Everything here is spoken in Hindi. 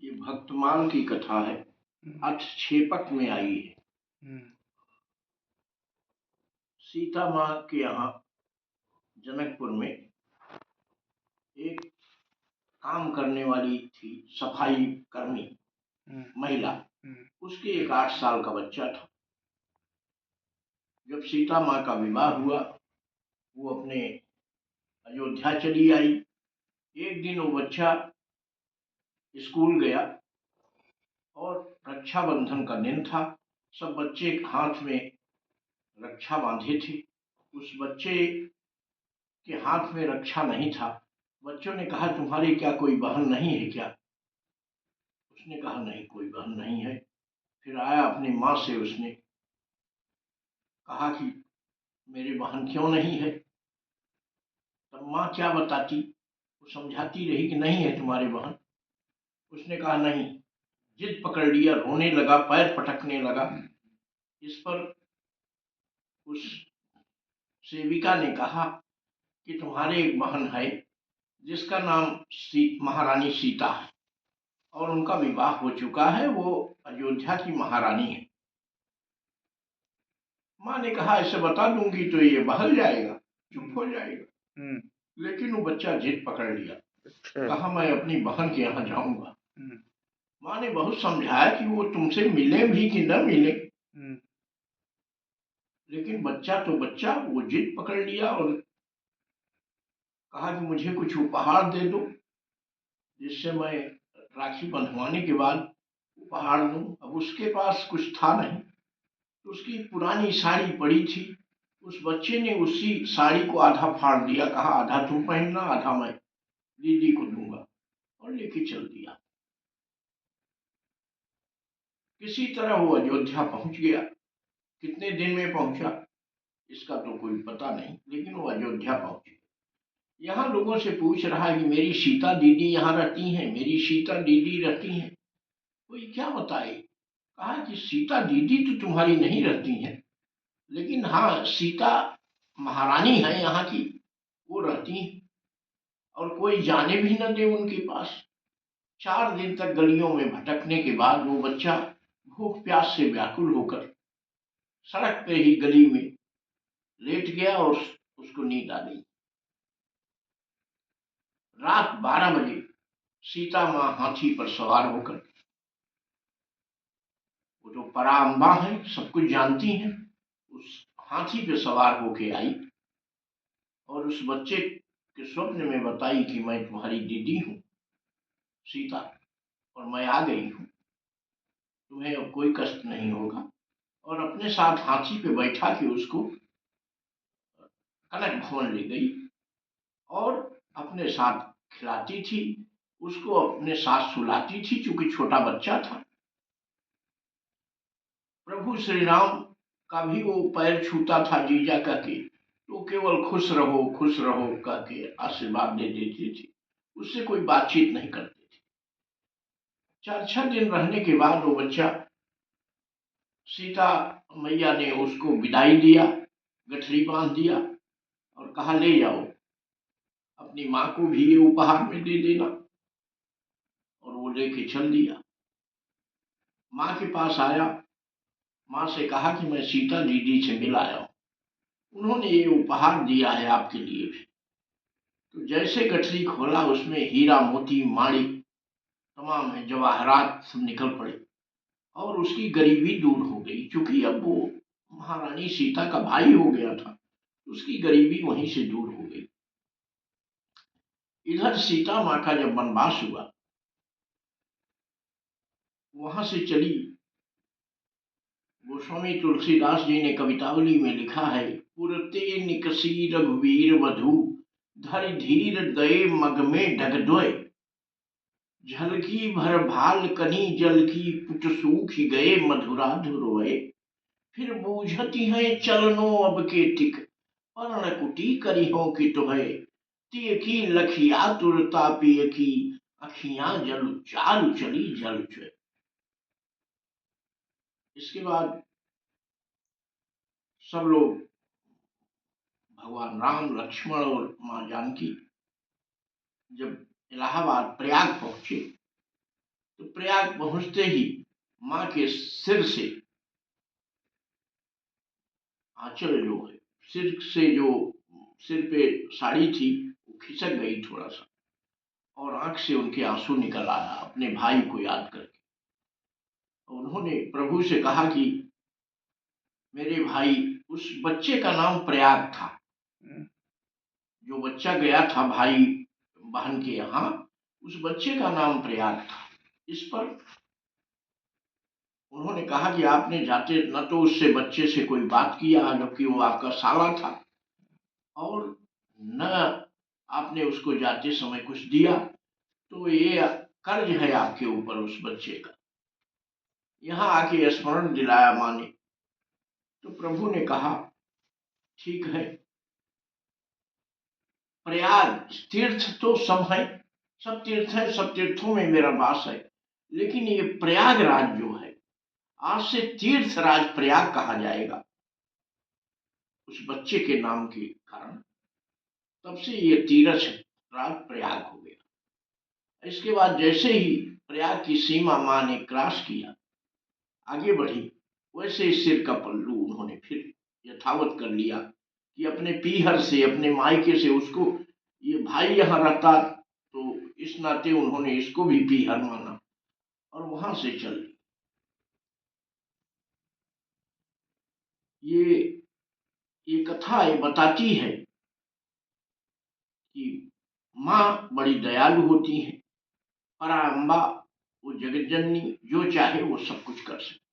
ये भक्तमाल की कथा है। अठक्षेपक में आई है। सीता माँ के यहाँ जनकपुर में एक काम करने वाली थी, सफाई कर्मी महिला। उसके एक 8 साल का बच्चा था। जब सीता माँ का विवाह हुआ, वो अपने अयोध्या चली आई। एक दिन वो बच्चा स्कूल गया और रक्षाबंधन का दिन था। सब बच्चे हाथ में रक्षा बांधे थे। उस बच्चे के हाथ में रक्षा नहीं था। बच्चों ने कहा, तुम्हारी क्या कोई बहन नहीं है क्या? उसने कहा, नहीं, कोई बहन नहीं है। फिर आया अपनी माँ से, उसने कहा कि मेरी बहन क्यों नहीं है? तब माँ क्या बताती, वो समझाती रही कि नहीं है तुम्हारी बहन। उसने कहा नहीं, जिद पकड़ लिया, रोने लगा, पैर पटकने लगा। इस पर उस सेविका ने कहा कि तुम्हारे एक बहन है जिसका नाम महारानी सीता है और उनका विवाह हो चुका है, वो अयोध्या की महारानी है। माँ ने कहा, ऐसे बता दूंगी तो ये बहल जाएगा, चुप हो जाएगा। लेकिन वो बच्चा जिद पकड़ लिया। कहा, मैं अपनी बहन के यहाँ जाऊंगा। माँ ने बहुत समझाया कि वो तुमसे मिले भी कि न मिले, लेकिन बच्चा तो बच्चा, वो जिद पकड़ लिया और कहा कि मुझे कुछ उपहार दे दो जिससे मैं राखी बंधवाने के बाद उपहार दूं। अब उसके पास कुछ था नहीं, तो उसकी पुरानी साड़ी पड़ी थी। उस बच्चे ने उसी साड़ी को आधा फाड़ दिया, कहा आधा तुम पहनना, आधा मैं दीदी को दूंगा, और लेके चल दिया। किसी तरह वो अयोध्या पहुंच गया। कितने दिन में पहुंचा इसका तो कोई पता नहीं, लेकिन वो अयोध्या पहुंच गया। यहाँ लोगों से पूछ रहा है कि मेरी सीता दीदी यहाँ रहती हैं, मेरी सीता दीदी रहती हैं। कोई क्या बताए? कहा कि सीता दीदी तो तुम्हारी नहीं रहती हैं, लेकिन हाँ, सीता महारानी है यहाँ की, वो रहती हैं और कोई जाने भी न दे उनके पास। 4 दिन तक गलियों में भटकने के बाद वो बच्चा भूख प्यास से व्याकुल होकर सड़क पे ही गली में लेट गया और उसको नींद आ गई। रात 12 बजे सीता माँ हाथी पर सवार होकर, वो जो पराम्बा है, सब कुछ जानती हैं, उस हाथी पे सवार होके आई और उस बच्चे के स्वप्न में बताई कि मैं तुम्हारी दीदी हूँ सीता, और मैं आ गई हूँ, तुम्हें अब कोई कष्ट नहीं होगा। और अपने साथ हाथी पे बैठा के उसको कनक भवन ले गई और अपने साथ खिलाती थी, उसको अपने साथ सुलाती थी, चूंकि छोटा बच्चा था। प्रभु श्री राम का भी वो पैर छूता था जीजा करके, तो केवल खुश रहो करके आशीर्वाद दे देती थी, उससे कोई बातचीत नहीं करती थी। 4-6 दिन रहने के बाद वो बच्चा, सीता मैया ने उसको विदाई दिया, गठरी बांध दिया और कहा ले जाओ, अपनी माँ को भी ये उपहार में दे देना, और वो लेके चल दिया। माँ के पास आया, माँ से कहा कि मैं सीता दीदी से मिल आया हूँ, उन्होंने ये उपहार दिया है आपके लिए भी। तो जैसे गठरी खोला, उसमें हीरा मोती माणिक तमाम है, जवाहरात सब निकल पड़े और उसकी गरीबी दूर हो गई। क्योंकि अब वो महारानी सीता का भाई हो गया था, उसकी गरीबी वहीं से दूर हो गई। इधर सीता माँ का जब वनवास हुआ, वहां से चली, गोस्वामी तुलसीदास जी ने कवितावली में लिखा है, पुरते निकसी रघुवीर वधु, धरि धीर दये मग में डगडोय, झलकी भर भाल कनी जल की, पुट सूख गए मधुराधुर रोए, फिर बूझती हैं चलनो अब के टिक, पर्ण कुटी करिहो की तुहे, तिय की लखिया तुरता पिय की, अखियां जल चारु चली जल चुए। इसके बाद सब लोग, भगवान राम, लक्ष्मण और माँ जानकी जब इलाहाबाद प्रयाग पहुंचे, तो प्रयाग पहुंचते ही माँ के सिर से आंचल जो है, सिर से जो सिर पे साड़ी थी वो खिसक गई थोड़ा सा, और आंख से उनके आंसू निकल आया अपने भाई को याद करके। उन्होंने प्रभु से कहा कि मेरे भाई, उस बच्चे का नाम प्रयाग था, जो बच्चा गया था भाई बहन के यहाँ, उस बच्चे का नाम प्रयाग था। इस पर उन्होंने कहा कि आपने जाते न तो उससे बच्चे से कोई बात किया, जबकि वो आपका साला था, और न आपने उसको जाते समय कुछ दिया, तो ये कर्ज है आपके ऊपर उस बच्चे का। यहाँ आके स्मरण दिलाया माँ ने। तो प्रभु ने कहा ठीक है, प्रयाग तीर्थ तो सब है, सब तीर्थ है, सब तीर्थों में मेरा वास है, लेकिन ये प्रयागराज जो है, आज से तीर्थ राज प्रयाग कहा जाएगा उस बच्चे के नाम के कारण। तब से ये तीर्थ राज प्रयाग हो गया। इसके बाद जैसे ही प्रयाग की सीमा माँ ने क्रॉस किया, आगे बढ़ी, वैसे ही सिर का पल्लू उन्होंने फिर यथावत कर लिया कि अपने पीहर से, अपने मायके से, उसको ये भाई यहाँ रहता तो इस नाते उन्होंने इसको भी पीहर माना और वहां से चल दी। ये कथा ये बताती है कि माँ बड़ी दयालु होती है, पराम्बा वो जगत जननी जो चाहे वो सब कुछ कर सकती।